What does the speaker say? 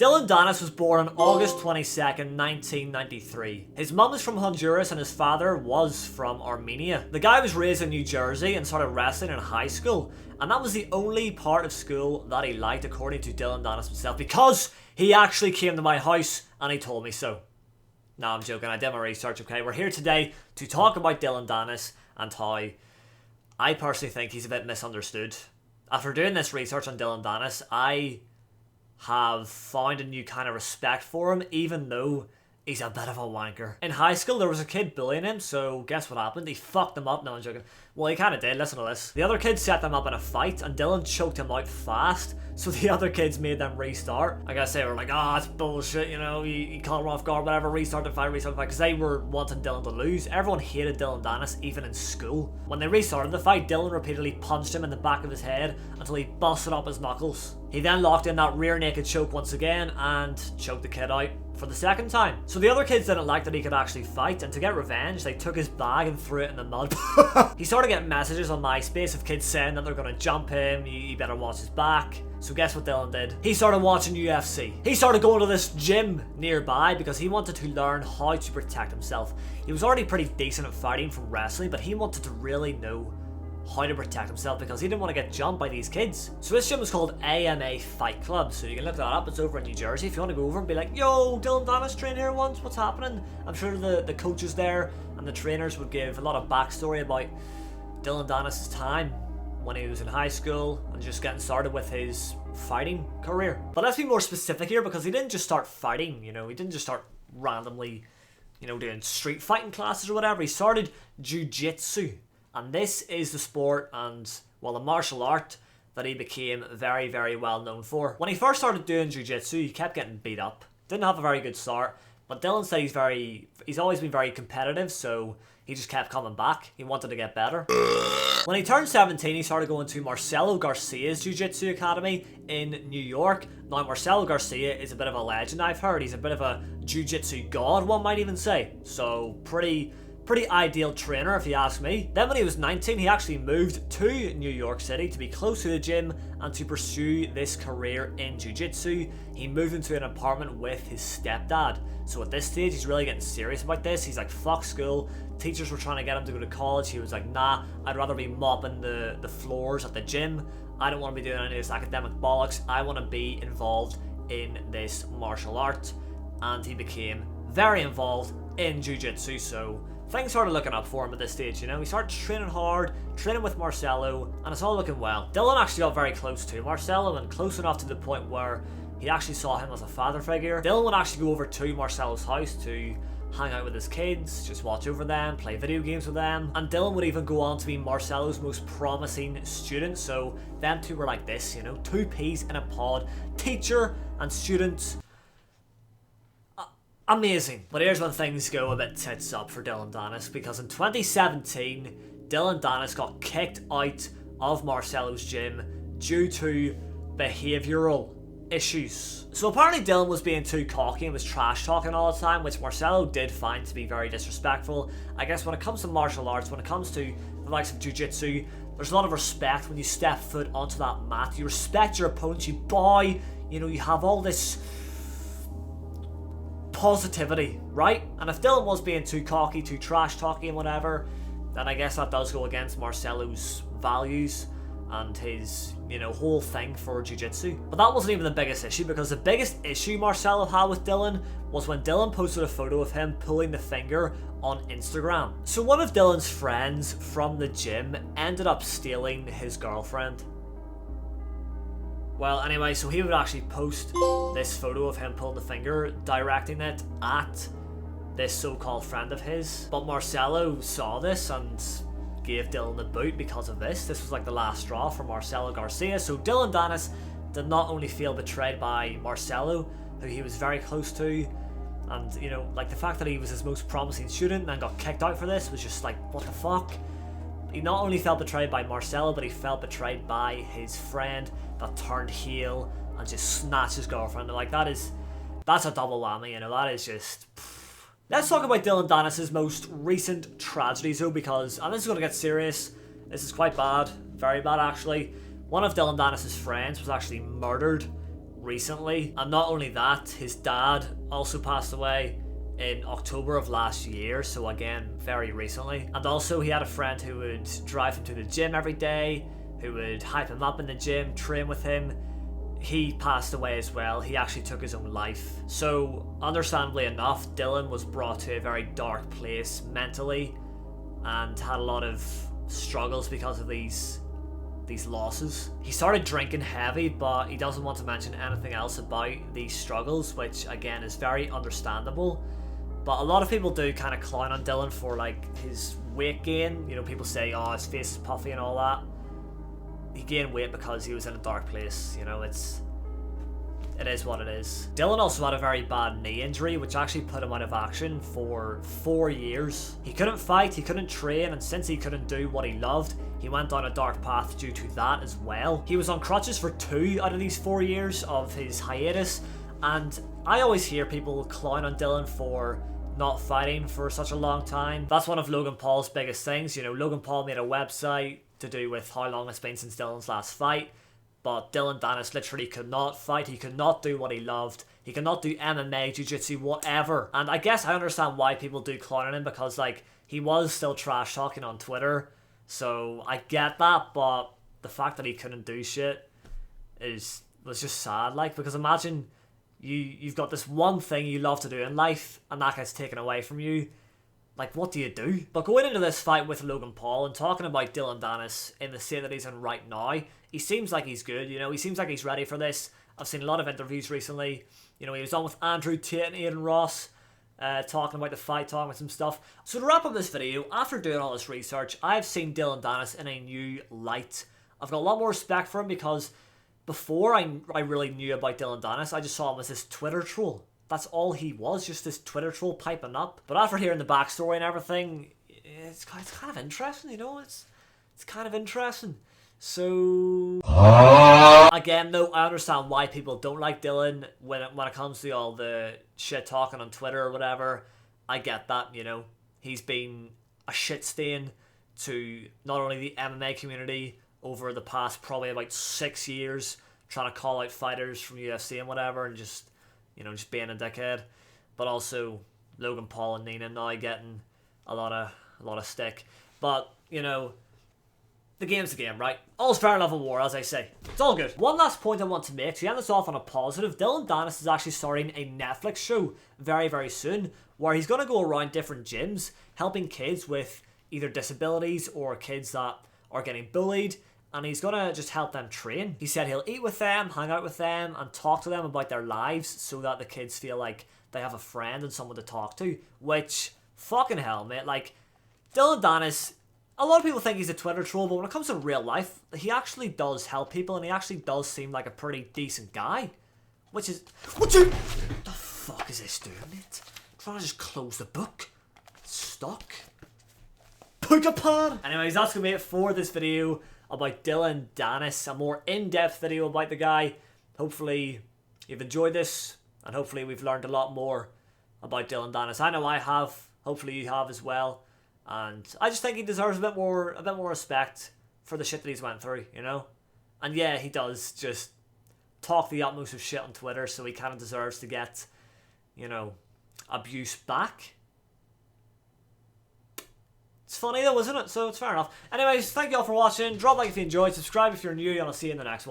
Dillon Danis was born on August 22nd, 1993. His mum is from Honduras and his father was from Armenia. The guy was raised in New Jersey and started wrestling in high school, and that was the only part of school that he liked, according to Dillon Danis himself, because he actually came to my house and he told me so. No, I'm joking, I did my research, okay? We're here today to talk about Dillon Danis and how I personally think he's a bit misunderstood. After doing this research on Dillon Danis, I have found a new kind of respect for him, even though he's a bit of a wanker. In high school, there was a kid bullying him, so guess what happened? He fucked him up. No, I'm joking. Well, he kind of did. Listen to this. The other kid set them up in a fight, and Dillon choked him out fast, so the other kids made them restart. I guess they were like, oh, that's bullshit, you know, you caught him off guard, whatever, restart the fight, because they were wanting Dillon to lose. Everyone hated Dillon Danis, even in school. When they restarted the fight, Dillon repeatedly punched him in the back of his head until he busted up his knuckles. He then locked in that rear naked choke once again and choked the kid out for the second time. So the other kids didn't like that he could actually fight, and to get revenge, they took his bag and threw it in the mud. He started getting messages on MySpace of kids saying that they're gonna jump him, you better watch his back. So guess what Dillon did? He started watching UFC. He started going to this gym nearby because he wanted to learn how to protect himself. He was already pretty decent at fighting from wrestling, but he wanted to really know how to protect himself because he didn't want to get jumped by these kids. So this gym was called AMA Fight Club, so you can look that up. It's over in New Jersey. If you want to go over and be like, yo, Dillon Danis trained here once, what's happening? I'm sure the coaches there and the trainers would give a lot of backstory about Dillon Danis' time when he was in high school and just getting started with his fighting career. But let's be more specific here, because he didn't just start fighting, you know, he didn't just start randomly, you know, doing street fighting classes or whatever. He started jiu-jitsu. And this is the sport and, well, the martial art that he became very, very well known for. When he first started doing jiu-jitsu, he kept getting beat up. Didn't have a very good start, but Dillon said he's always been very competitive, so he just kept coming back. He wanted to get better. When he turned 17, he started going to Marcelo Garcia's Jiu-Jitsu Academy in New York. Now, Marcelo Garcia is a bit of a legend, I've heard. He's a bit of a jiu-jitsu god, one might even say. So, pretty ideal trainer if you ask me. Then when he was 19, he actually moved to New York City to be close to the gym and to pursue this career in jiu-jitsu. He moved into an apartment with his stepdad. So at this stage, he's really getting serious about this. He's like, fuck school. Teachers were trying to get him to go to college. He was like, nah, I'd rather be mopping the floors at the gym. I don't want to be doing any of this academic bollocks. I want to be involved in this martial art. And he became very involved in jiu-jitsu, so things started looking up for him at this stage, you know. He started training hard, training with Marcelo, and it's all looking well. Dillon actually got very close to Marcelo, and close enough to the point where he actually saw him as a father figure. Dillon would actually go over to Marcelo's house to hang out with his kids, just watch over them, play video games with them, and Dillon would even go on to be Marcelo's most promising student. So them two were like this, you know, two peas in a pod, teacher and student. Amazing. But here's when things go a bit tits up for Dillon Danis, because in 2017, Dillon Danis got kicked out of Marcelo's gym due to behavioural issues. So apparently Dillon was being too cocky and was trash talking all the time, which Marcelo did find to be very disrespectful. I guess when it comes to martial arts, when it comes to the likes of jiu-jitsu, there's a lot of respect when you step foot onto that mat. You respect your opponent, you bow, you know, you have all this positivity, right? And if Dillon was being too cocky, too trash talky and whatever, then I guess that does go against Marcelo's values and his, you know, whole thing for jiu-jitsu. But that wasn't even the biggest issue, because the biggest issue Marcelo had with Dillon was when Dillon posted a photo of him pulling the finger on Instagram. So one of Dillon's friends from the gym ended up stealing his girlfriend. Well, anyway, so he would actually post this photo of him pulling the finger, directing it at this so-called friend of his. But Marcelo saw this and gave Dillon the boot because of this. This was like the last straw for Marcelo Garcia. So Dillon Danis did not only feel betrayed by Marcelo, who he was very close to, and, you know, like the fact that he was his most promising student and got kicked out for this was just like, what the fuck? He not only felt betrayed by Marcelo, but he felt betrayed by his friend that turned heel and just snatched his girlfriend. Like, that's a double whammy, you know, that is just... Let's talk about Dillon Danis' most recent tragedies though, because, and this is going to get serious, this is quite bad, very bad actually. One of Dillon Danis' friends was actually murdered recently. And not only that, his dad also passed away in October of last year, so again, very recently. And also he had a friend who would drive him to the gym every day, who would hype him up in the gym, train with him. He passed away as well. He actually took his own life. So, understandably enough, Dillon was brought to a very dark place mentally and had a lot of struggles because of these losses. He started drinking heavy, but he doesn't want to mention anything else about these struggles, which again is very understandable. But a lot of people do kind of clown on Dillon for like his weight gain. You know, people say, oh, his face is puffy and all that. He gained weight because he was in a dark place. You know, it is what it is. Dillon also had a very bad knee injury, which actually put him out of action for 4 years. He couldn't fight, he couldn't train, and since he couldn't do what he loved, he went down a dark path due to that as well. He was on crutches for 2 out of these 4 years of his hiatus, and I always hear people clown on Dillon for not fighting for such a long time. That's one of Logan Paul's biggest things. You know, Logan Paul made a website to do with how long it's been since Dillon's last fight. But Dillon Danis literally could not fight. He could not do what he loved. He could not do MMA, jiu-jitsu, whatever. And I guess I understand why people do clown on him, because like he was still trash talking on Twitter. So I get that, but the fact that he couldn't do shit was just sad. Like, because imagine you've got this one thing you love to do in life and that gets taken away from you. Like, what do you do? But going into this fight with Logan Paul and talking about Dillon Danis in the state that he's in right now, he seems like he's good, you know, he seems like he's ready for this. I've seen a lot of interviews recently. You know, he was on with Andrew Tate and Aiden Ross, talking about the fight, talking about some stuff. So to wrap up this video, after doing all this research, I've seen Dillon Danis in a new light. I've got a lot more respect for him because before I really knew about Dillon Danis, I just saw him as this Twitter troll. That's all he was, just this Twitter troll piping up. But after hearing the backstory and everything, it's kind of interesting, you know? It's kind of interesting. So again, though, I understand why people don't like Dillon when it comes to all the shit talking on Twitter or whatever. I get that, you know. He's been a shit stain to not only the MMA community over the past probably about 6 years, trying to call out fighters from UFC and whatever, and just, you know, just being a dickhead, but also Logan Paul and Nina now getting a lot of stick. But, you know, the game's the game, right? All's fair in love and war, as I say. It's all good. One last point I want to make, to end this off on a positive, Dillon Danis is actually starting a Netflix show very, very soon, where he's going to go around different gyms, helping kids with either disabilities or kids that are getting bullied, and he's going to just help them train. He said he'll eat with them, hang out with them, and talk to them about their lives so that the kids feel like they have a friend and someone to talk to, which, fucking hell, mate, like, Dillon Danis, a lot of people think he's a Twitter troll, but when it comes to real life, he actually does help people, and he actually does seem like a pretty decent guy. What the fuck is this doing, mate? I'm trying to just close the book. It's stuck. Pukapad! Anyways, that's gonna be it for this video about Dillon Danis, a more in-depth video about the guy. Hopefully you've enjoyed this, and hopefully we've learned a lot more about Dillon Danis. I know I have, hopefully you have as well, and I just think he deserves a bit more respect for the shit that he's went through, you know? And yeah, he does just talk the utmost of shit on Twitter, so he kind of deserves to get, you know, abuse back. It's funny though, isn't it? So it's fair enough. Anyways, thank you all for watching. Drop a like if you enjoyed, subscribe if you're new, and I'll see you in the next one.